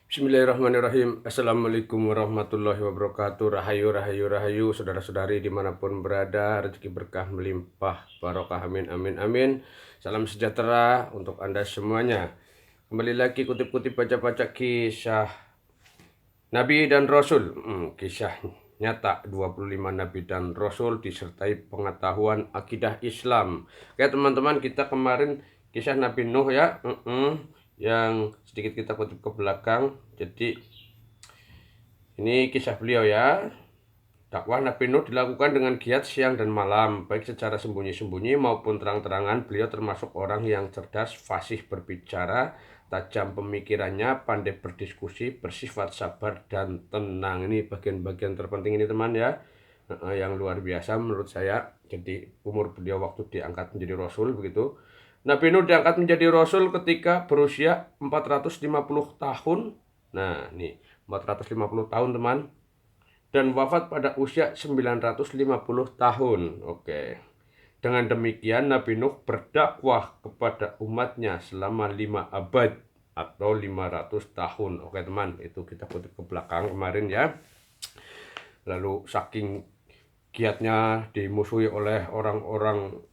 Bismillahirrahmanirrahim. Assalamualaikum warahmatullahi wabarakatuh. Rahayu, rahayu, rahayu, saudara-saudari dimanapun berada, rezeki berkah melimpah, barokah, amin, amin, amin. Salam sejahtera untuk Anda semuanya. Kembali lagi kutip-kutip baca-baca kisah Nabi dan Rasul. Kisah nyata 25 Nabi dan Rasul disertai pengetahuan akidah Islam. Oke teman-teman, kita kemarin kisah Nabi Nuh ya. Yang sedikit kita kutip ke belakang. Jadi ini kisah beliau ya. Dakwah Nabi Nuh dilakukan dengan giat siang dan malam, baik secara sembunyi-sembunyi maupun terang-terangan. Beliau termasuk orang yang cerdas, fasih berbicara, tajam pemikirannya, pandai berdiskusi, bersifat sabar dan tenang. Ini bagian-bagian terpenting ini teman ya, yang luar biasa menurut saya. Jadi umur beliau waktu diangkat menjadi Rasul begitu. Nabi Nuh diangkat menjadi Rasul ketika berusia 450 tahun. Nah, nih 450 tahun teman. Dan wafat pada usia 950 tahun. Oke. Dengan demikian Nabi Nuh berdakwah kepada umatnya selama 5 abad atau 500 tahun. Oke teman, itu kita kutip ke belakang kemarin ya. Lalu saking giatnya dimusuhi oleh orang-orang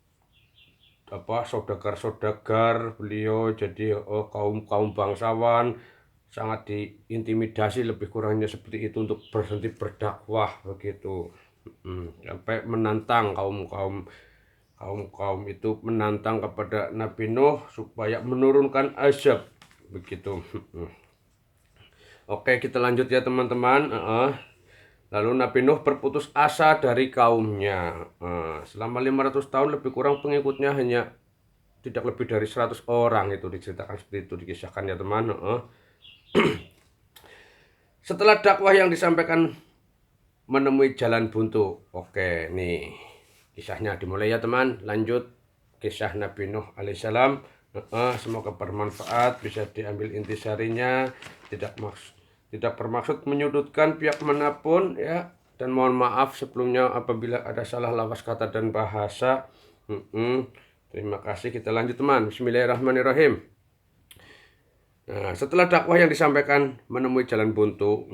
saudagar-saudagar beliau, jadi kaum bangsawan sangat diintimidasi, lebih kurangnya seperti itu, untuk berhenti berdakwah begitu. Sampai menantang kaum itu, menantang kepada Nabi Nuh supaya menurunkan azab begitu. Oke, kita lanjut ya teman-teman. Lalu Nabi Nuh berputus asa dari kaumnya. Selama 500 tahun lebih kurang pengikutnya hanya tidak lebih dari 100 orang, itu diceritakan seperti itu, dikisahkan ya teman. Setelah dakwah yang disampaikan menemui jalan buntu. Oke, nih kisahnya dimulai ya teman. Lanjut kisah Nabi Nuh alaihissalam. Semoga bermanfaat, bisa diambil intisarinya. Tidak bermaksud menyudutkan pihak manapun ya, dan mohon maaf sebelumnya apabila ada salah lafaz kata dan bahasa. Terima kasih. Kita lanjut teman. Bismillahirrahmanirrahim. Nah, setelah dakwah yang disampaikan menemui jalan buntu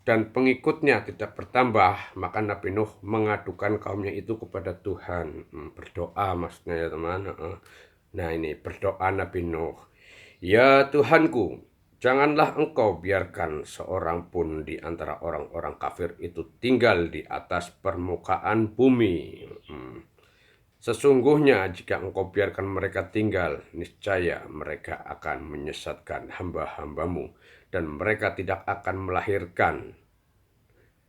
dan pengikutnya tidak bertambah, maka Nabi Nuh mengadukan kaumnya itu kepada Tuhan. Berdoa maksudnya ya teman. Nah ini berdoa Nabi Nuh. Ya Tuhanku, janganlah engkau biarkan seorang pun di antara orang-orang kafir itu tinggal di atas permukaan bumi. Sesungguhnya jika engkau biarkan mereka tinggal, niscaya mereka akan menyesatkan hamba-hambamu, dan mereka tidak akan melahirkan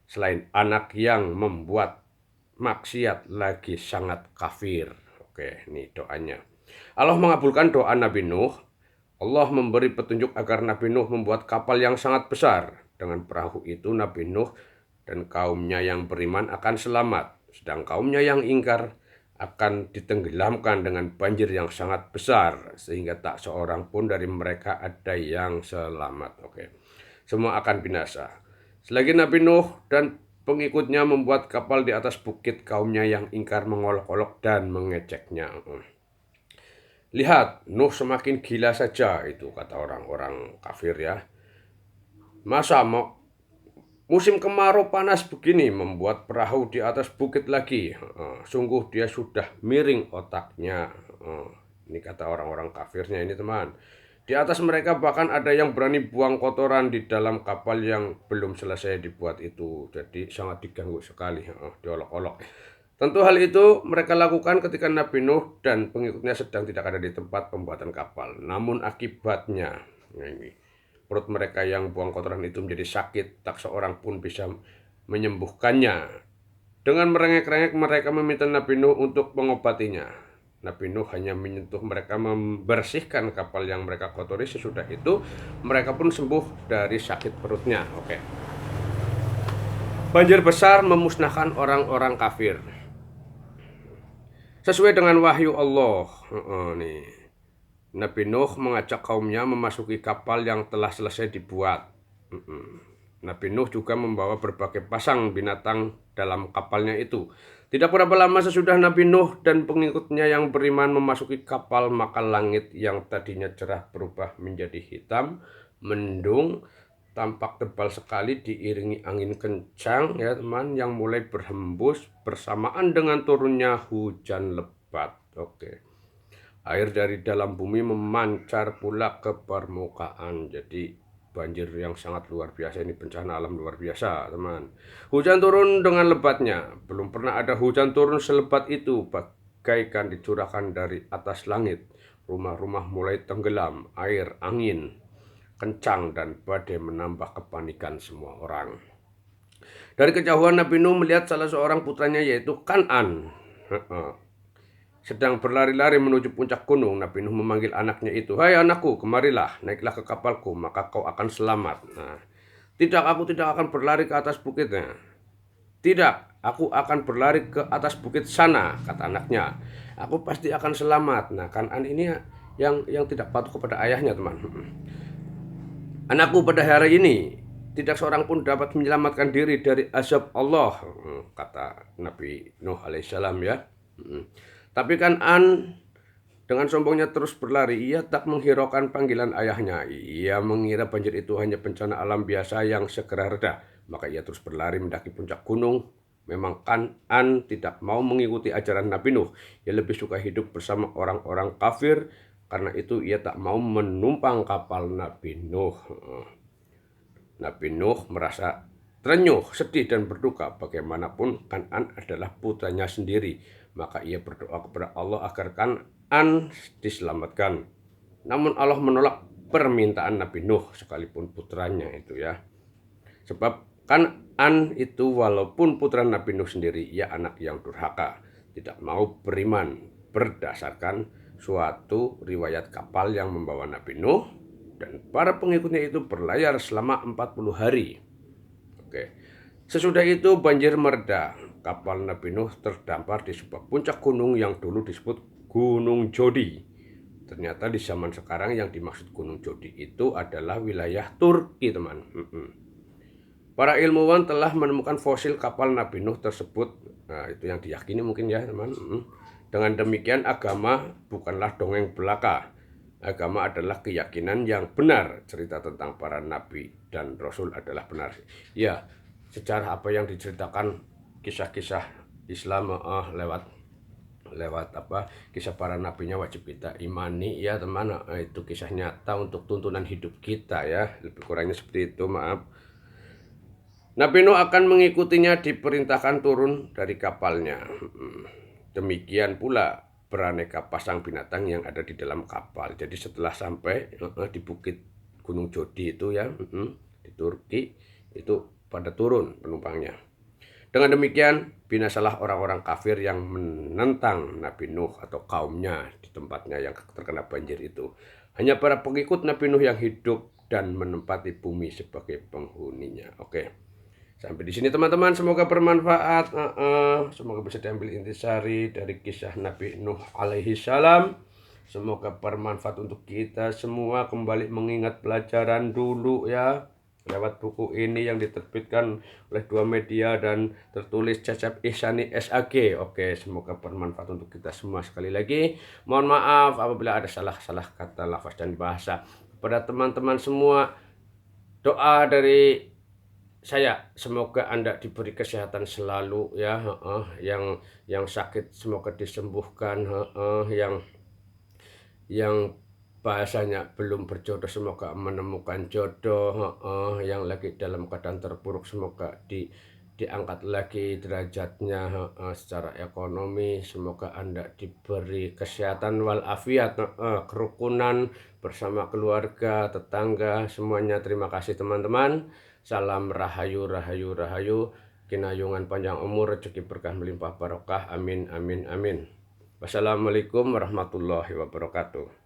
selain anak yang membuat maksiat lagi sangat kafir. Oke, ini doanya. Allah mengabulkan doa Nabi Nuh. Allah memberi petunjuk agar Nabi Nuh membuat kapal yang sangat besar. Dengan perahu itu Nabi Nuh dan kaumnya yang beriman akan selamat, sedang kaumnya yang ingkar akan ditenggelamkan dengan banjir yang sangat besar, sehingga tak seorang pun dari mereka ada yang selamat. Oke, semua akan binasa. Selagi Nabi Nuh dan pengikutnya membuat kapal di atas bukit, kaumnya yang ingkar mengolok-olok dan mengeceknya. Lihat, Nuh semakin gila saja, itu kata orang-orang kafir ya. Masa mau musim kemarau panas begini membuat perahu di atas bukit lagi. Sungguh dia sudah miring otaknya. Ini kata orang-orang kafirnya ini teman. Di atas mereka bahkan ada yang berani buang kotoran di dalam kapal yang belum selesai dibuat itu. Jadi sangat diganggu sekali, diolok-olok. Tentu hal itu mereka lakukan ketika Nabi Nuh dan pengikutnya sedang tidak ada di tempat pembuatan kapal. Namun akibatnya, perut mereka yang buang kotoran itu menjadi sakit, tak seorang pun bisa menyembuhkannya. Dengan merengek-rengek mereka meminta Nabi Nuh untuk mengobatinya. Nabi Nuh hanya menyentuh mereka, membersihkan kapal yang mereka kotori. Sesudah itu mereka pun sembuh dari sakit perutnya. Oke. Banjir besar memusnahkan orang-orang kafir. Sesuai dengan wahyu Allah, nih Nabi Nuh mengajak kaumnya memasuki kapal yang telah selesai dibuat. Nabi Nuh juga membawa berbagai pasang binatang dalam kapalnya itu. Tidak berapa lama sesudah Nabi Nuh dan pengikutnya yang beriman memasuki kapal, maka langit yang tadinya cerah berubah menjadi hitam, mendung, tampak tebal sekali diiringi angin kencang ya teman, yang mulai berhembus bersamaan dengan turunnya hujan lebat. Oke. Air dari dalam bumi memancar pula ke permukaan. Jadi banjir yang sangat luar biasa ini, bencana alam luar biasa teman. Hujan turun dengan lebatnya. Belum pernah ada hujan turun selebat itu, bagaikan dicurahkan dari atas langit. Rumah-rumah mulai tenggelam, air, angin kencang dan badai menambah kepanikan semua orang. Dari kejauhan Nabi Nuh melihat salah seorang putranya yaitu Kan'an sedang berlari-lari menuju puncak gunung. Nabi Nuh memanggil anaknya itu, "Hai anakku, kemarilah, naiklah ke kapalku, maka kau akan selamat." Nah, "Tidak, aku tidak akan berlari ke atas bukitnya." "Tidak, aku akan berlari ke atas bukit sana," kata anaknya. "Aku pasti akan selamat." Nah, Kan'an ini yang tidak patuh kepada ayahnya, teman. "Anakku, pada hari ini tidak seorang pun dapat menyelamatkan diri dari azab Allah," kata Nabi Nuh alaihissalam ya. Tapi Kan'an dengan sombongnya terus berlari. Ia tak menghiraukan panggilan ayahnya. Ia mengira banjir itu hanya bencana alam biasa yang segera reda. Maka ia terus berlari mendaki puncak gunung. Memang Kan'an tidak mau mengikuti ajaran Nabi Nuh. Ia lebih suka hidup bersama orang-orang kafir. Karena itu ia tak mau menumpang kapal Nabi Nuh. Nabi Nuh merasa terenyuh, sedih dan berduka. Bagaimanapun Kan'an adalah putranya sendiri. Maka ia berdoa kepada Allah agar Kan'an diselamatkan. Namun Allah menolak permintaan Nabi Nuh sekalipun putranya itu ya. Sebab Kan'an itu walaupun putra Nabi Nuh sendiri, ia anak yang durhaka, tidak mau beriman berdasarkan suatu riwayat kapal yang membawa Nabi Nuh dan para pengikutnya itu berlayar selama 40 hari. Oke. Sesudah itu banjir mereda. Kapal Nabi Nuh terdampar di sebuah puncak gunung yang dulu disebut Gunung Jodi. Ternyata di zaman sekarang yang dimaksud Gunung Jodi itu adalah wilayah Turki, teman. Para ilmuwan telah menemukan fosil kapal Nabi Nuh tersebut. Nah, itu yang diyakini mungkin ya, teman. Dengan demikian agama bukanlah dongeng belaka. Agama adalah keyakinan yang benar. Cerita tentang para nabi dan rasul adalah benar. Ya, sejarah apa yang diceritakan kisah-kisah Islam lewat apa kisah para nabinya wajib kita imani ya teman. Itu kisah nyata untuk tuntunan hidup kita ya, lebih kurangnya seperti itu, maaf. Nabi Nuh akan mengikutinya diperintahkan turun dari kapalnya. Demikian pula beraneka pasang binatang yang ada di dalam kapal. Jadi setelah sampai di bukit Gunung Jodi itu ya, di Turki itu pada turun penumpangnya. Dengan demikian binasalah orang-orang kafir yang menentang Nabi Nuh atau kaumnya di tempatnya yang terkena banjir itu. Hanya para pengikut Nabi Nuh yang hidup dan menempati bumi sebagai penghuninya. Oke. Sampai di sini teman-teman, semoga bermanfaat. Semoga bisa diambil intisari dari kisah Nabi Nuh alaihi salam. Semoga bermanfaat untuk kita semua kembali mengingat pelajaran dulu ya, lewat buku ini yang diterbitkan oleh dua media dan tertulis Cecep Ihsani SAG. Oke, semoga bermanfaat untuk kita semua. Sekali lagi mohon maaf apabila ada salah-salah kata, lafaz dan bahasa. Kepada teman-teman semua, doa dari saya semoga Anda diberi kesehatan selalu ya, yang sakit semoga disembuhkan, yang bahasanya belum berjodoh semoga menemukan jodoh, yang lagi dalam keadaan terpuruk semoga diangkat lagi derajatnya secara ekonomi. Semoga Anda diberi kesehatan walafiat, kerukunan bersama keluarga, tetangga, semuanya. Terima kasih teman-teman. Salam rahayu, rahayu, rahayu. Kinayungan panjang umur, rezeki berkah melimpah barokah. Amin, amin, amin. Wassalamualaikum warahmatullahi wabarakatuh.